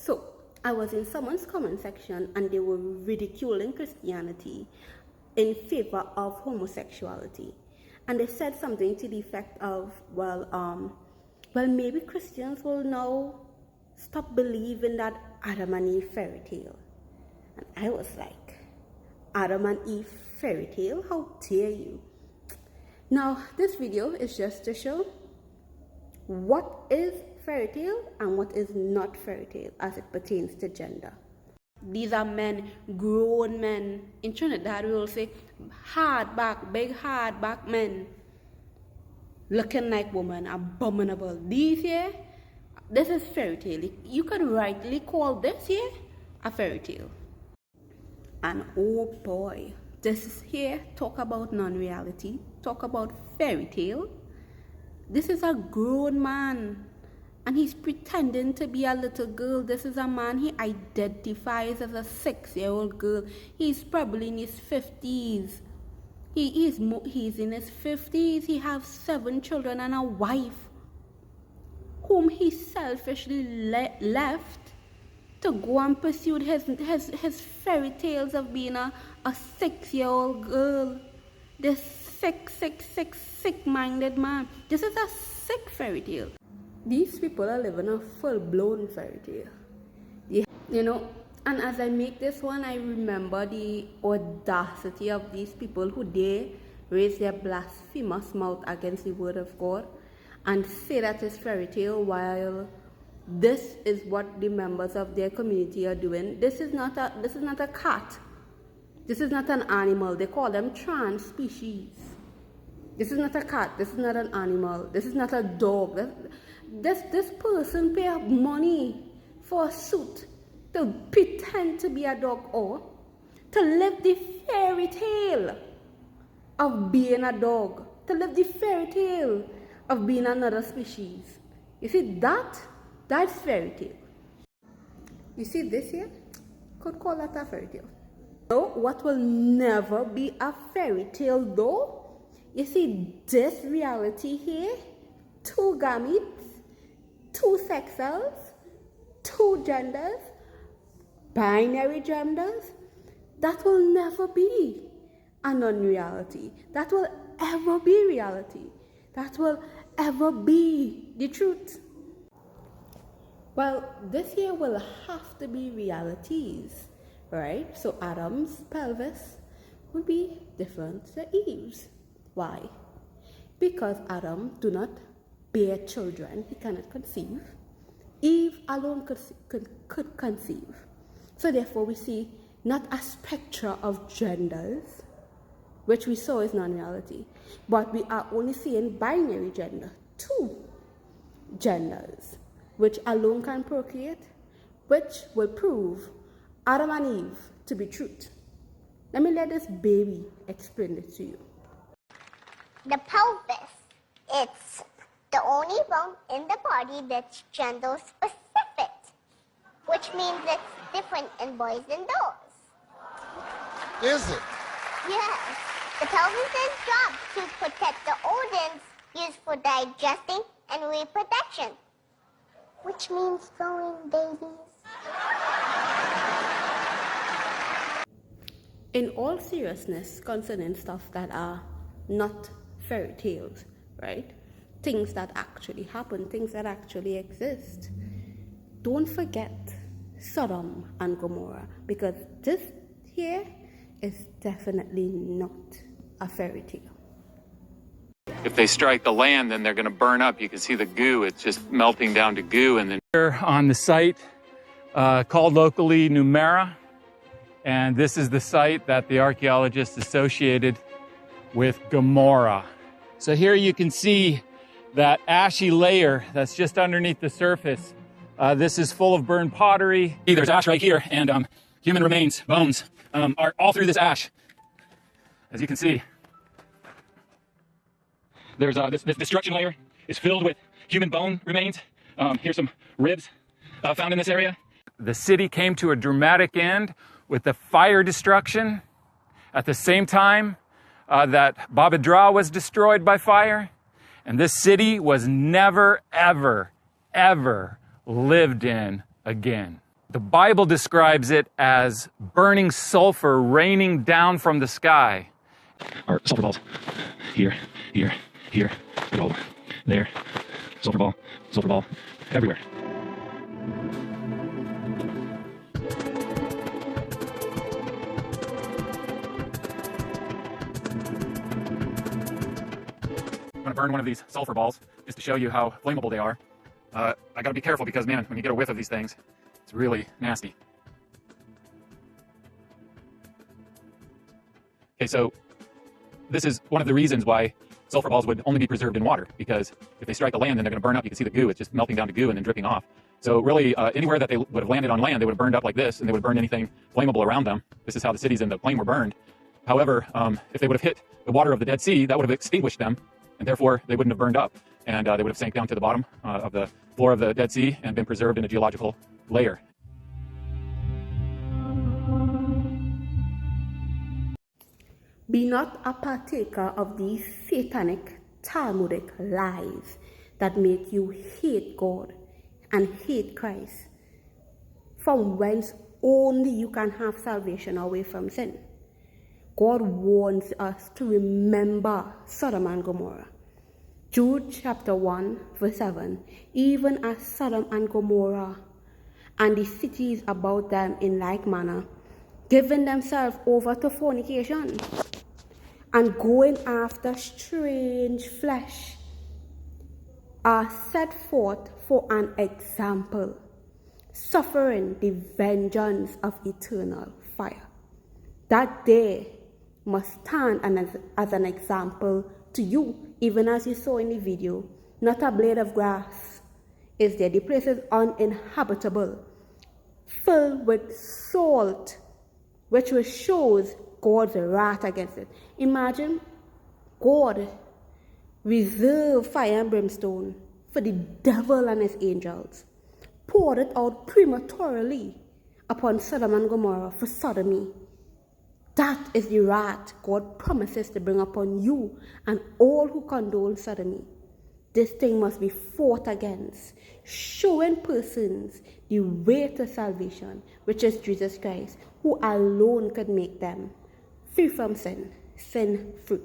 So I was in someone's comment section and they were ridiculing Christianity in favor of homosexuality. And they said something to the effect of, well, maybe Christians will now stop believing that Adam and Eve fairy tale. And I was like, Adam and Eve fairy tale? How dare you? Now, this video is just to show what is fairy tale and what is not fairy tale as it pertains to gender. These are men, grown men. In Trinidad, we will say hardback, big hardback men, looking like women, abominable. These here, this is fairy tale. You could rightly call this here a fairy tale. And oh boy, this is here, talk about non-reality, talk about fairy tale. This is a grown man and he's pretending to be a little girl. This is a man, he identifies as a 6-year-old girl. He's probably in his 50s. He's in his 50s. He has 7 children and a wife whom he selfishly left to go and pursue his fairy tales of being a 6-year-old girl. This sick-minded man. This is a sick fairy tale. These people are living a full-blown fairy tale. Yeah. You know, and as I make this one, I remember the audacity of these people who dare raise their blasphemous mouth against the word of God and say that it's fairy tale while this is what the members of their community are doing. This is not a cat. This is not an animal. They call them trans species. This is not a cat. This is not an animal. This is not a dog. This person pay money for a suit to pretend to be a dog or to live the fairy tale of being a dog, to live the fairy tale of being another species. You see, that's fairy tale. You see this here? Could call that a fairy tale. So what will never be a fairy tale though? You see this reality here? 2 gametes, 2 sex cells, 2 genders, binary genders. That will never be a non-reality. That will ever be reality. That will ever be the truth. Well, this here will have to be realities, right? So Adam's pelvis will be different to Eve's. Why? Because Adam do not bear children, he cannot conceive. Eve alone could conceive. So therefore we see not a spectrum of genders, which we saw is non-reality, but we are only seeing binary gender, 2 genders, which alone can procreate, which will prove Adam and Eve to be truth. Let me let this baby explain it to you. The pelvis, it's the only bone in the body that's gender specific, which means it's different in boys and girls. Is it? Yes. The pelvis's job to protect the organs used for digesting and reproduction, which means growing babies. In all seriousness concerning stuff that are not fairy tales, right? Things that actually happen, things that actually exist. Don't forget Sodom and Gomorrah, because this here is definitely not a fairy tale. If they strike the land, then they're going to burn up. You can see the goo. It's just melting down to goo. And then here on the site called locally Numera. And this is the site that the archaeologists associated with Gomorrah. So here you can see that ashy layer that's just underneath the surface. This is full of burned pottery. There's ash right here, and human remains, bones, are all through this ash. As you can see, there's this destruction layer is filled with human bone remains. Here's some ribs found in this area. The city came to a dramatic end with the fire destruction at the same time that Babadra was destroyed by fire. And this city was never, ever, ever lived in again. The Bible describes it as burning sulfur raining down from the sky. Our sulfur balls. Here, here, here. Go. There. Sulfur ball, everywhere. I'm going to burn one of these sulfur balls just to show you how flammable they are. I got to be careful because, man, when you get a whiff of these things, it's really nasty. Okay, so this is one of the reasons why sulfur balls would only be preserved in water, because if they strike the land, then they're going to burn up. You can see the goo. It's just melting down to goo and then dripping off. So really, anywhere that they would have landed on land, they would have burned up like this, and they would burn anything flammable around them. This is how the cities in the plain were burned. However, if they would have hit the water of the Dead Sea, that would have extinguished them, and therefore they wouldn't have burned up, and they would have sank down to the bottom of the floor of the Dead Sea and been preserved in a geological layer. Be not a partaker of these satanic, Talmudic lies that make you hate God and hate Christ, from whence only you can have salvation away from sin. God warns us to remember Sodom and Gomorrah. Jude chapter 1 verse 7, even as Sodom and Gomorrah and the cities about them in like manner, giving themselves over to fornication and going after strange flesh, are set forth for an example, suffering the vengeance of eternal fire. That they must stand as an example to you, even as you saw in the video. Not a blade of grass is there. The place is uninhabitable, filled with salt, which shows God's wrath against it. Imagine God reserved fire and brimstone for the devil and his angels, poured it out prematurely upon Sodom and Gomorrah for sodomy. That is the wrath God promises to bring upon you and all who condone sodomy. This thing must be fought against, showing persons the way to salvation, which is Jesus Christ, who alone could make them free from sin, sin free.